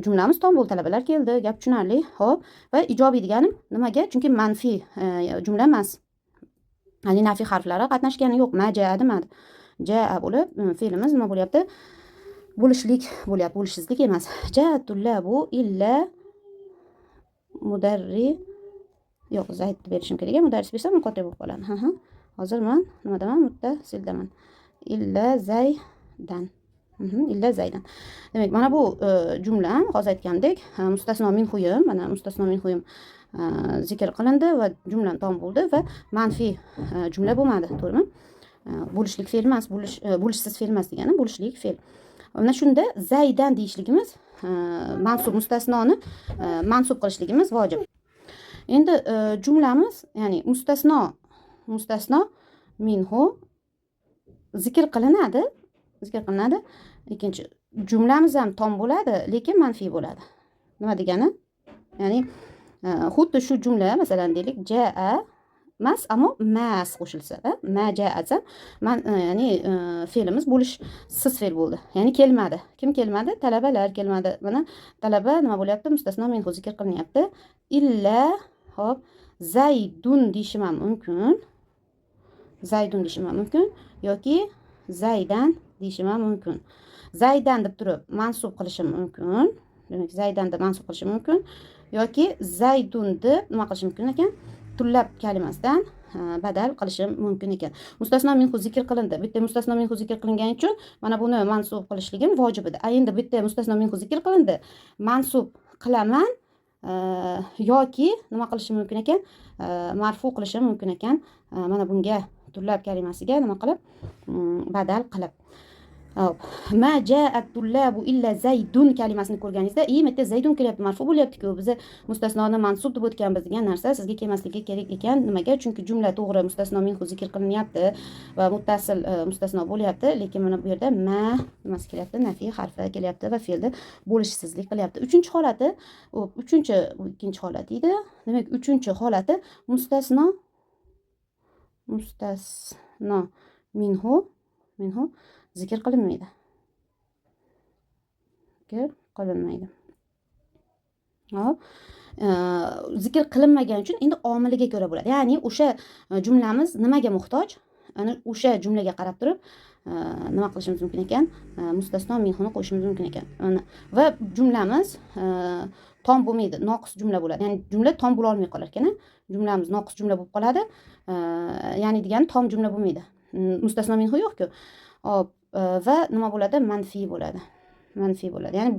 Jumlamiz tom bo'ldi, talabalar keldi. Gap tushunarli. Hop, va ijobiy deganim nimaga? Chunki manfiy jumla emas. Ya'ni nafiy harflari qatnashgani yo'q. Ma jaa demadi. Jaa bo'lib, fe'limiz nima bo'lyapti? Bo'lishlik bo'lyapti, bo'lishsizlik emas. Ja'at tullabu illa mudarri, yo'q, zayd berishim kerak. Mudarris bersam muqotta bo'lib qoladi. Hozir men nimadaman? Muttasildaman. Illa zaydan. Illa zaydan. Demak, mana bu jumla hozir aytgandek, mustasno minhuyim, mana mustasno minhuyim zikr qilindi va jumla tom bo'ldi va manfiy jumla bo'lmadi, to'g'rimi? Bo'lishlik fe'l emas, bo'lishsiz fe'l emas degani, bo'lishlik fe'l. Mana shunda zaydan deyishligimiz, mansub mustasnoni mansub qilishligimiz vojib. Endi jumlamiz, ya'ni mustasno minhu zikr qilinadi. Ikkinchi jumlamiz ham tom bo'ladi, lekin manfiy bo'ladi. Nima degani? Ya'ni xuddi shu jumla, masalan deylik, jaa mas, ammo mas qo'shilsa, ma jaa, ya'ni fe'limiz bo'lishsiz fe'l bo'ldi. Ya'ni kelmadi. Kim kelmadi? Talabalar kelmadi. Mana talaba nima bo'lyapti? Mustasno minhu zikr qilinyapti. Illa, hop, zaydun deyishim ham mumkin. Zaydun deyishim ham mumkin yoki zaydan deyishim ham mumkin. Zaydan deb turib mansub qilishim mumkin. Demak, zaydan deb mansub qilishim mumkin yoki zaydun deb nima qilishim mumkin ekan? Tullab kalimasidan badal qilishim mumkin ekan. Mustasno minhu zikr qilindi. Bitta mustasno minhu zikr qilingani uchun mana buni mansub qilishligim vojib edi. Endi bitta mustasno minhu zikr qilindi, mansub qilaman yoki nima qilishim mumkin ekan? Marfu qilishim mumkin ekan. Mana bunga tullab kalimasiga nima qilib? Badal qilib. Ma ja'at tullabu illa zaydun kalimasini ko'rganingizda, bitta zaydun kelyapti, marfu bo'lyapti-ku. Biz mustasnoni mansub deb o'tganmiz degan narsa sizga kelmasligi kerak ekan. Nimaga? Chunki jumla to'g'ri mustasno minhu zikr qilinyapti va muttasil mustasno bo'lyapti, lekin mana bu yerda ma nimasi kelyapti? Nafiy harfi kelyapti va fe'lni bo'lishsizlik qilyapti. Uchinchi holati, ikkinchi holat edi. Demak, uchinchi holati mustasno minhu zikr qilinmaydi. Hop. Zikr qilinmagani uchun endi omiliga ko'ra bo'ladi. Ya'ni o'sha jumlamiz nimaga muhtoj? Ana o'sha jumlaga qarab turib nima qilishimiz mumkin ekan? Mustasno minhuni qo'shishimiz mumkin ekan. Va jumlamiz tom bo'lmaydi, noqis jumla bo'ladi. Ya'ni jumla tom bo'la olmay qolar ekan. Jumlamiz noqis jumla bo'lib qoladi. Ya'ni degani tom jumla bo'lmaydi. Mustasno minhu yo'q-ku. Hop, va nima bo'ladi? Manfiy bo'ladi. Manfiy bo'ladi. Ya'ni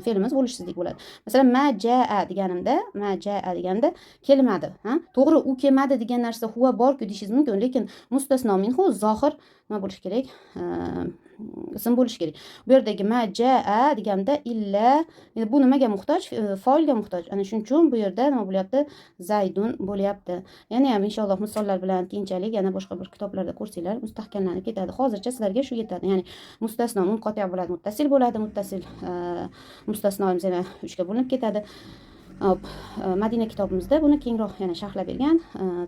fe'limiz bo'lishsizlik bo'ladi. Masalan, ma jaa deganimda kelmadi, ha? To'g'ri, u kelmadi degan narsa huva bor-ku deyishingiz mumkin, lekin mustasno minhu zohir nima bo'lishi kerak? Ism bo'lishi kerak. Bu yerdagi ma jaa deganimda illa, bu nimaga muhtoj? Foilga muhtoj. Ana shuning uchun bu yerda nima bo'lyapti? Zaydun bo'lyapti. Yana ham inshaalloh misollar bilan keyinchalik yana boshqa bir kitoblarda ko'rsanglar mustahkamlanib ketadi. Hozircha sizlarga shu yetadi. Ya'ni mustasno munqati bo'ladi, muttasil bo'ladi, muttasil mustasnoimiz yana 3 ga bo'linib ketadi. Hop, Madina kitobimizda buni kengroq yana sharhlab bergan.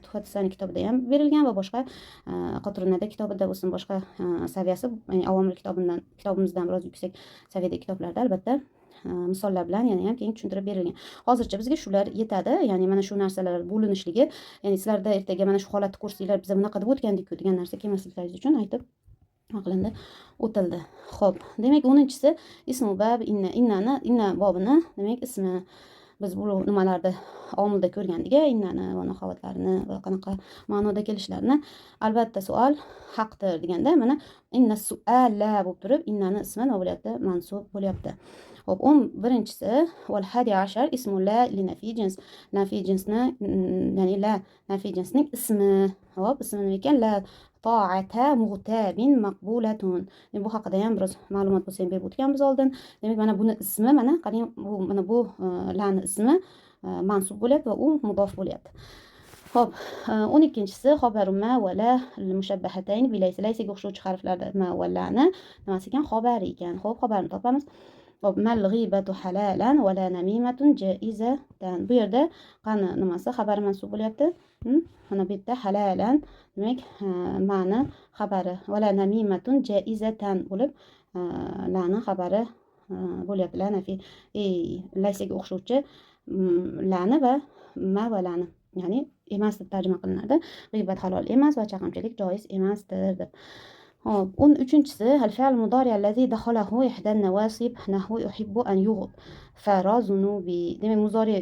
Tuhfat Sani kitobida ham berilgan va boshqa Qotirunada kitobida bo'lsin, boshqa saviyasi, ya'ni avomil kitobimizdan biroz yuksak saviyadagi kitoblarda albatta misollar bilan yana ham keng tushuntirib berilgan. Hozircha bizga shular yetadi. Ya'ni mana shu narsalar bo'linishligi, ya'ni sizlarda ertaga mana shu holatni ko'rsanglar, biz bunaqa deb o'tgandik-ku degan narsa kelmasliklaringiz uchun aytib aqlida o'tildi. Xo'p, demak 10-chisi ismu bab inna bobini, demak ismi biz bu nimalarni omilda ko'rgandik, innani va nahovatlarini va qanaqa ma'noda kelishlarini. Albatta savol haqdir deganda mana inna suala bo'lib turib, innani ismi nima bo'lyapti? Mansub bo'lyapti. Xo'p, 11-chisi val hadi ashar ismu la li nafi jins. Nafi jinsni, ya'ni la nafi jinsning ismi. Xo'p, ismi nima ekan? La ta'ata mughtabin maqbulatun. Bu haqida ham biroz ma'lumot bo'lsa ham berib o'tganmiz oldin. Demak, mana buni ismi, mana qarang, bu lani ismi mansub bo'lyapti va u mudof bo'lyapti. Xo'p, 12-chisi xobaru ma va la mushabbahatayn bilaysa. Laysaga o'xshovchi harflarda ma va lani nimasi ekan? Xobari ekan. Xo'p, xobarni topamiz. Hop, mal g'ibatu halalan va la namimatun jaizatan. Bu yerda qani nimasi xabar mansub bo'lyapti? Mana bu yerda halalan, demak, ma'ni xabari va la namimatun jaizatan bo'lib, lani xabari bo'lyapti. La nafi laysaga o'xshovchi lani va ma va lani, ya'ni emas deb tarjima qilinadi. G'iybat halol emas va chaqimchilik joiz emasdir deb. Hop, 13-chisi al-fi'l mudari allazi dakhalahu ihda an-nawasib nahwu yuhibbu an yughb farazunubi. Demak, mudori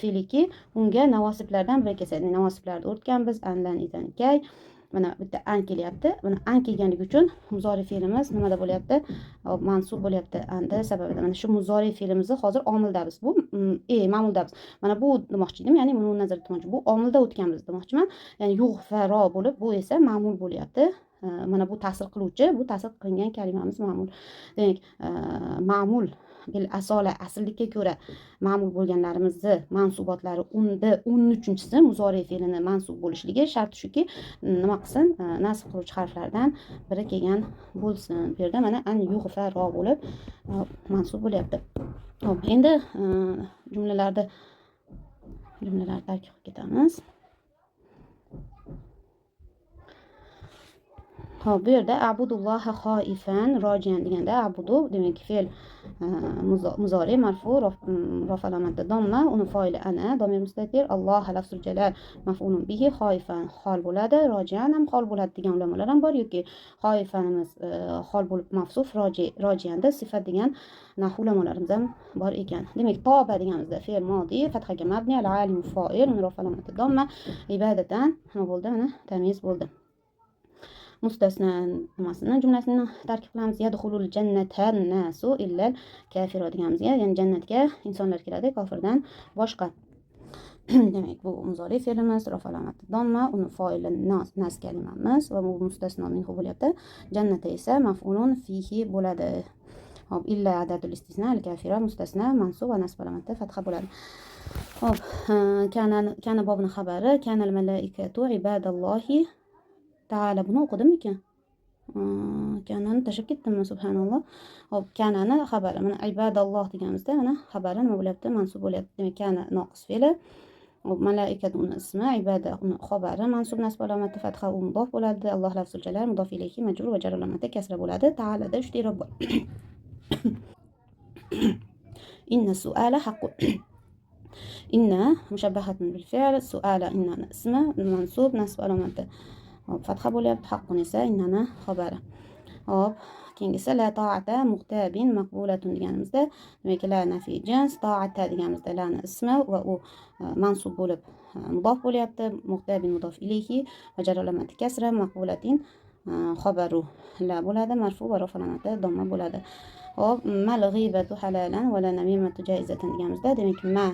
fe'liki unga navosiblardan biri kelsa, navosiblarni o'rtganmiz, anlan izan kay. Mana bitta an kelyapti. Mana an kelganligi uchun mudori fe'limiz nimada bo'lyapti? Mansub bo'lyapti anda sababida. Mana shu mudori fe'limizni hozir omildamiz. Bu ma'muldamiz. Mana bu demoqchi edim, ya'ni buni nazarda tutmoqchi. Bu omilda o'tganmiz demoqchiman. Ya'ni yughfaro bo'lib, bu esa ma'mul bo'lyapti. Mana bu ta'sir qiluvchi, bu ta'sir qilingan kalimamiz ma'mul. Demak, ma'mul bil asola, asllikka ko'ra ma'mul bo'lganlarimizni mansubotlari unda 13-chisi muzori fe'lini mansub bo'lishligi sharti shuki, nima qilsin? Nasb qiluvchi harflardan biri kelgan bo'lsin. Bu yerda mana an yughfaro bo'lib mansub bo'lyapti. Xo'p, endi jumlalarni tarkib qilib ketamiz. Hop, bu yerda abudulloha xoifan rojian deganda abudu demak fe'l muzori marfu rof alamati domma, uni foili ana domir mustatir, Alloh lafzul jalal maf'ulun bihi, xoifan xol bo'ladi, rojian ham xol bo'ladi degan ulamolar ham bor, yoki xoifanimiz xol bo'lib mafsuf, rojiyanda sifat degan nahv ulamolarimiz ham bor ekan. Demak, toba deganimizda fe'l modi fathaga mabni al alim fa'il uni rof alamati domma, ibadatan nima bo'ldi? Mana tamyiz bo'ldi. Mustasna nimasini jumlasini tarkib qilamiz. Yadkhulul jannatan nasu illa kafir deganimizga, ya'ni jannatga insonlar kiradi kofirdan boshqa. Demak, bu muzori fe'limiz, rof alamati domma, uni foili nas kalimamiz va bu mustasno minhu bo'lyapti. Jannata esa maf'ulun fihi bo'ladi. Hop, illa adatul istisna al kafira mustasna mansub va nasb alamati fatha bo'ladi. Hop, kana bobni xabari, kana al malaikatu ibadallohi ta'ala. Buni o'qidimmi-ki? Kanani tashlab ketdimmi? Subhanalloh. Hop, kanani xabari. Mana ibadalloh deganimizda mana xabari nima bo'lyapti? Mansub bo'lyapti. Demak, kana noqis fe'li. Hop, malaikat uni ismi, ibada uni xabari, mansub nasb alamati fatha u mudof bo'ladi. Alloh lafzul jalal mudof ilayhi majrur va jar alamati kasra bo'ladi. Ta'alada 3 ta i'rob bor. Inna su'ala haqqun. إن مشبهة بالفعل، سؤال إننا اسمه منصوب nasb alomati fatha bo'lyapti, haqqun esa innani xabari. Hop, keyingisi la ta'ata muqtabin maqbulatun deganimizda, demak la nafiy jins, ta'ata deganimizda lani ismi va u mansub bo'lib mudof bo'lyapti, muqtabin mudof ilayhi va jar alamati kasra, maqbulatin xabaru la bo'ladi, marfu va rafa alamati domma bo'ladi. Hop, mal g'ibatu halalan va la namimatu jaizatan deganimizda, demak ma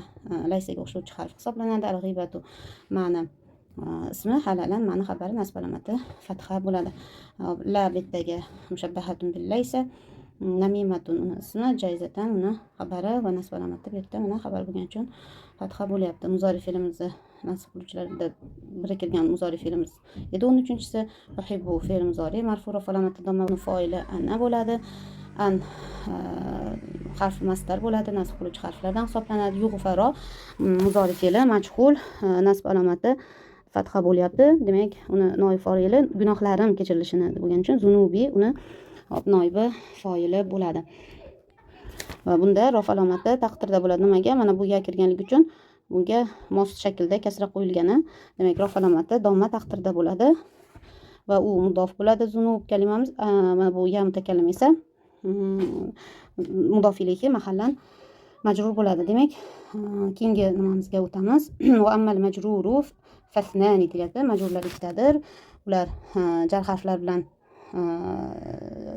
laysaga o'xshovchi harf hisoblanadi. Al g'ibatu ma'na ismi, halalan ma'na xabari, nasb alamati fatha bo'ladi. La bittaga mushabbahatun bil laysa, namimatun uni ismi, jaizatan uni xabari va nasb alamati bu yerda mana xabar bo'lgani uchun fatha bo'lyapti. Muzori fe'limizni nasb qiluvchilarda biri kirgan muzori fe'limiz edi. 13-chisi uhibbu fe'l muzori marfu rafa alamati domma, foili ana bo'ladi. An harf masdar bo'ladi, nasb qiluvchi harflardan hisoblanadi. Yughfaro muzori fe'li majhul, nasb alamati fatha bo'lyapti. Demak, uni noib foili gunohlarim kechirilishini bo'lgani uchun zunubi uni noibi foili bo'ladi. Va bunda rof alomati taqdirda bo'ladi. Nimaga? Mana bu ga kirganligi uchun bunga mos shaklda kasra qo'yilgani. Demak, rof alomati domma taqdirda bo'ladi va u mudof bo'ladi. Zunub kalimamiz, mana bu ya mutakallim esa mudof ilayhi mahallan majrur bo'ladi. Demak, keyingi nimamizga o'tamiz. Va ammal majruru fasnani deyapti. Majrurlar ikkitadir. Ular jar harflar bilan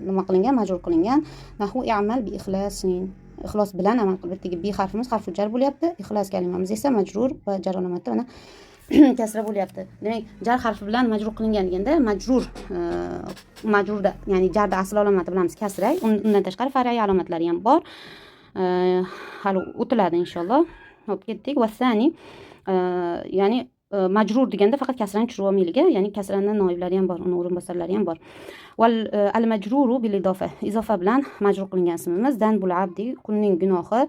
nima qilingan, majrur qilingan. Nahu i'mal bi ixlasin, ixlos bilan amal qil. Bittagi bi harfimiz harfu jar bo'lyapti. Ixlos kalimamiz esa majrur va jar alamati mana kasra bo'lyapti. Demak, jar harfi bilan majrur qilingan deganda, majrurda, ya'ni jarda asl alomati bilamiz kasra, undan tashqari far'iy alomatlari ham bor. Hali o'tiladi inshaalloh. Hop, ketdik. Vasani, ya'ni majrur deganda faqat kasrani tushirib olmayliga, ya'ni kasraning noiblari ham bor, uni o'rinbosarlari ham bor. Val al majruru bil izofa, izofa bilan majrur qilingan ismimiz zanbul abdi, qulning gunohi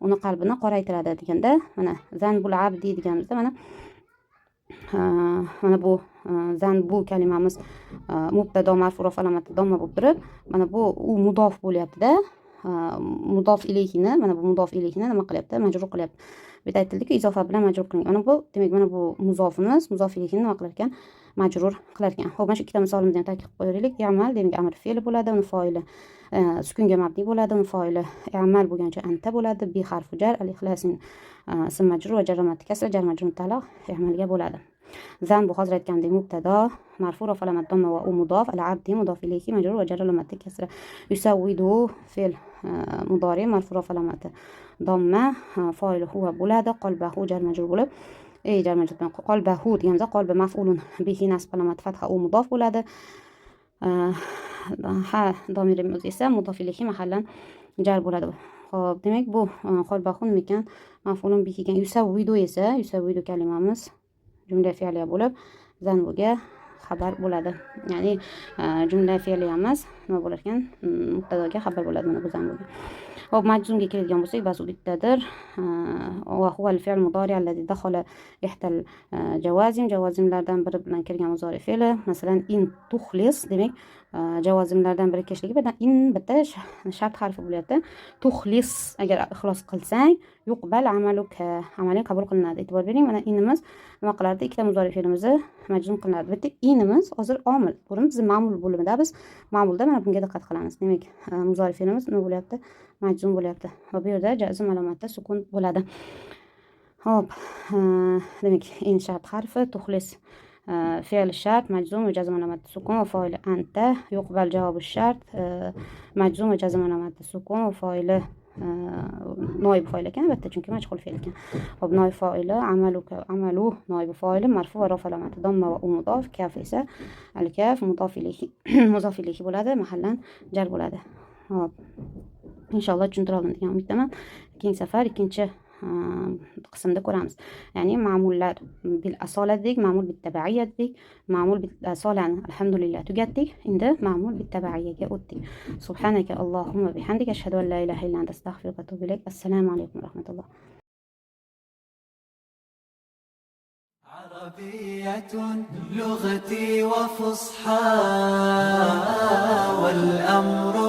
uni qalbini qoraytiradi deganda, mana zanbul abdi deganimizda mana bu zanbu kalimamiz mubtado marfu rof alamati domma bo'lib turib, mana bu u mudof bo'lyapti-da. Mudof ilayhini, mana bu mudof ilayhini nima qilyapti? Majrur qilyapti. Bu yerda aytildiki, izofa bilan majrur qilingan. Mana bu, demak, mana bu muzofimiz, muzof ilayhini nima qilar ekan? Majrur qilar ekan. Xo'p, mana shu ikkita misolimizni ham ta'kid qilib qo'yaylik. Ya'mal, demak, amr fe'li bo'ladi, uni foili sukunga mabni bo'ladi, uni foili ya'mal bo'lgancha anta bo'ladi. Bi harfu jar, al ikhlasin ism majrur va jar alamati kasra, jar majrur mutallaq ya'malga bo'ladi. Zan bu hozir aytgandek mubtado marfu rof alamat domma va u mudof, al abdi mudof ilayhi majrur va jar alamati kasra. Yusawwidu fe'l mudori marfu rof alamati domma, foili huwa bo'ladi, qalbahu jar majrur bo'lib, jar majrur bilan qalbahu deganimizda qalbi maf'ulun bihi nasb alamati fatha, u mudof bo'ladi. Ha domirimiz esa mudof ilayhi mahallan jar bo'ladi. Xo'p, demak bu qalbahu nima ekan? Maf'ulun bihi ekan. Yusawwidu esa, yusawwidu kalimamiz jumla fe'liya bo'lib, zanbuga xabar bo'ladi. Ya'ni jumla fe'liyamiz nima bo'lar ekan? Mubtadoga xabar bo'ladi mana bu zanbuga. Hop, majzumga keladigan bo'lsak, bas u bittadir. Va huwa al-fi'l mudari allazi dakhala ihtal jawazim, javozimlardan biri bilan kirgan mudori fe'li. Masalan, in tukhlis, demak, javozimlardan biri kelishligi bilan in bitta shart harfi bo'lyapti. Tukhlis, agar ixlos qilsang, yuqbal amaluka, amaling qabul qilinadi. E'tibor bering, mana inimiz nima qilardi? Ikkita mudori fe'limizni majzum qilinadi. Bitta inimiz hozir omil, biz ma'mul bo'limida, biz ma'mulda mana bunga diqqat qilamiz. Demak, mudori fe'limiz nima bo'lyapti? Majzum bo'lyapti. Va bu yerda jazm alomati sukun bo'ladi. Hop, demak, in shart harfi, tukhlis fe'l shart, majzum va jazm alomati sukun va foili anta, yuqbal javobi shart, majzum va jazm alomati sukun va foili noib foil ekan, albatta, chunki majhul fe'l ekan. Hop, noib foili amaluka, amalu noib foili marfu va rof alamati domma va u mudof, kaf esa al-kaf mudof ilayhi muzof ilayhi bo'ladi, mahallan jar bo'ladi. Hop, inshaalloh tushuntira oldim degan umiddaman. Keyingi safar ikkinchi qismda ko'ramiz. Ya'ni ma'mullar bil asola dedik, ma'mul bit tabiiyya dedik, ma'mul bit asolani alhamdulillah tugatdik. Endi ma'mul bit tabiiyyaga o'tdik. Subhanaka Allohumma bihamdika ashhadu an la ilaha illa anta astaghfiruka va atubu ilayk. Assalomu alaykum va rahmatulloh. عربية لغتي وفصحى والأمر